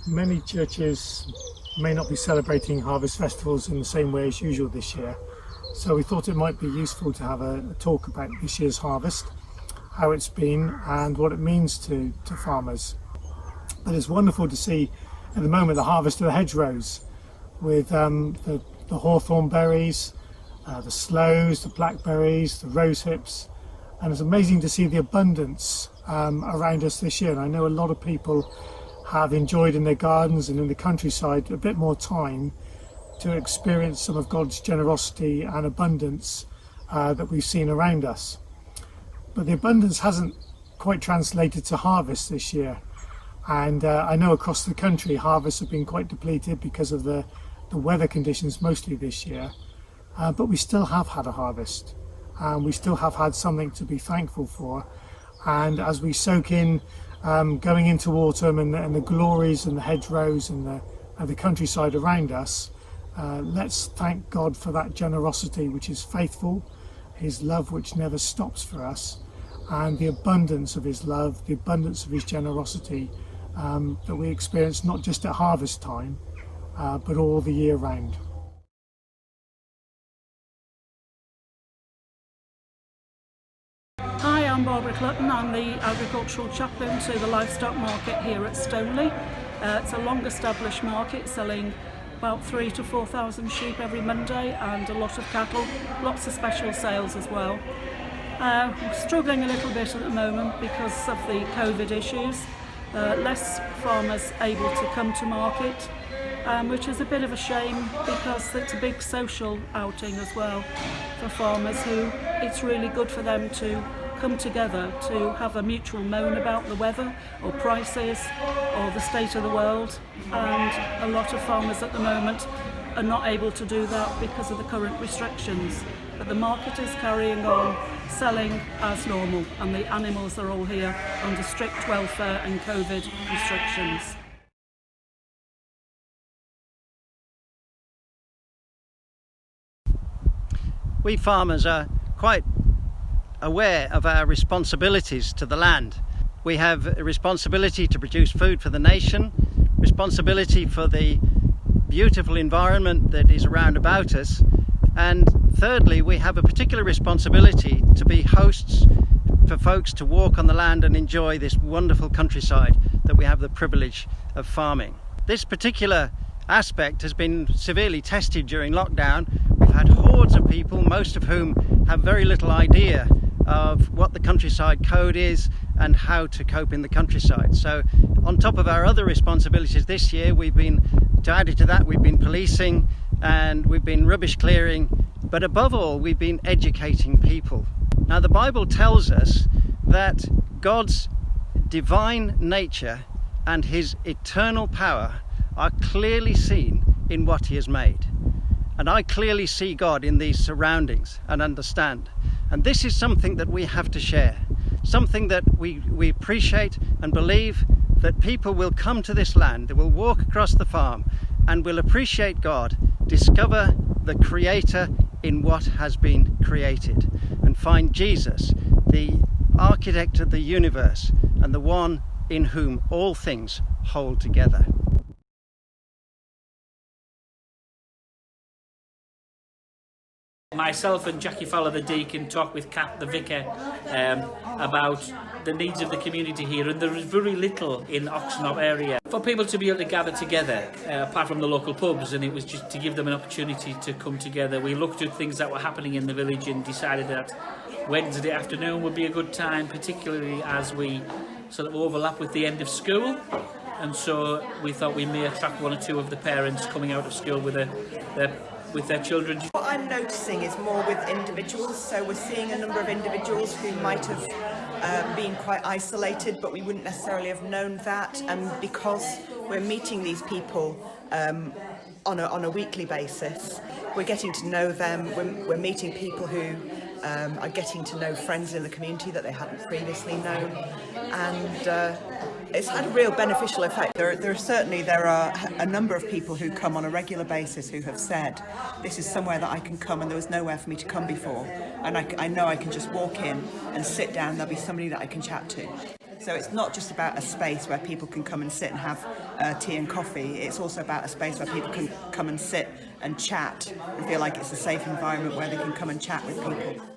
Many churches may not be celebrating harvest festivals in the same way as usual this year, so we thought it might be useful to have a talk about this year's harvest, how it's been and what it means to farmers. But it's wonderful to see at the moment the harvest of the hedgerows with the hawthorn berries, the sloes, the blackberries, the rose hips, and it's amazing to see the abundance around us this year. And I know a lot of people have enjoyed in their gardens and in the countryside a bit more time to experience some of God's generosity and abundance that we've seen around us. But the abundance hasn't quite translated to harvest this year, and I know across the country harvests have been quite depleted because of the weather conditions mostly this year, but we still have had a harvest and we still have had something to be thankful for. And as we soak in going into autumn and the glories and the hedgerows and the countryside around us, let's thank God for that generosity which is faithful, his love which never stops for us, and the abundance of his love, the abundance of his generosity that we experience not just at harvest time, but all the year round. Hi, I'm Barbara Clutton. I'm the agricultural chaplain to the livestock market here at Stoneleigh. It's a long established market selling about 3,000 to 4,000 sheep every Monday and a lot of cattle, lots of special sales as well. We're struggling a little bit at the moment because of the COVID issues. Less farmers able to come to market, which is a bit of a shame because it's a big social outing as well for farmers who it's really good for them to come together to have a mutual moan about the weather or prices or the state of the world, and a lot of farmers at the moment are not able to do that because of the current restrictions. But the market is carrying on selling as normal, and the animals are all here under strict welfare and COVID restrictions. We farmers are quite aware of our responsibilities to the land. We have a responsibility to produce food for the nation, responsibility for the beautiful environment that is around about us, and thirdly, we have a particular responsibility to be hosts for folks to walk on the land and enjoy this wonderful countryside that we have the privilege of farming. This particular aspect has been severely tested during lockdown. We've had hordes of people, most of whom have very little idea of what the countryside code is and how to cope in the countryside. So on top of our other responsibilities this year, added to that, we've been policing and we've been rubbish clearing, but above all, we've been educating people. Now, the Bible tells us that God's divine nature and his eternal power are clearly seen in what he has made. And I clearly see God in these surroundings and understand. And this is something that we have to share, something that we appreciate and believe that people will come to this land, they will walk across the farm and will appreciate God, discover the Creator in what has been created, and find Jesus, the architect of the universe and the one in whom all things hold together. Myself and Jackie Fowler, the deacon, talk with Kat, the vicar, about the needs of the community here, and there is very little in Oxenhope area for people to be able to gather together, apart from the local pubs, and it was just to give them an opportunity to come together. We looked at things that were happening in the village and decided that Wednesday afternoon would be a good time, particularly as we sort of overlap with the end of school, and so we thought we may attract one or two of the parents coming out of school with their children. What I'm noticing is more with individuals, so we're seeing a number of individuals who might have been quite isolated, but we wouldn't necessarily have known that, and because we're meeting these people on a weekly basis, we're getting to know them, we're meeting people who are getting to know friends in the community that they hadn't previously known, and it's had a real beneficial effect. There are a number of people who come on a regular basis who have said, this is somewhere that I can come and there was nowhere for me to come before, and I know I can just walk in and sit down, there'll be somebody that I can chat to. So it's not just about a space where people can come and sit and have tea and coffee. It's also about a space where people can come and sit and chat and feel like it's a safe environment where they can come and chat with people.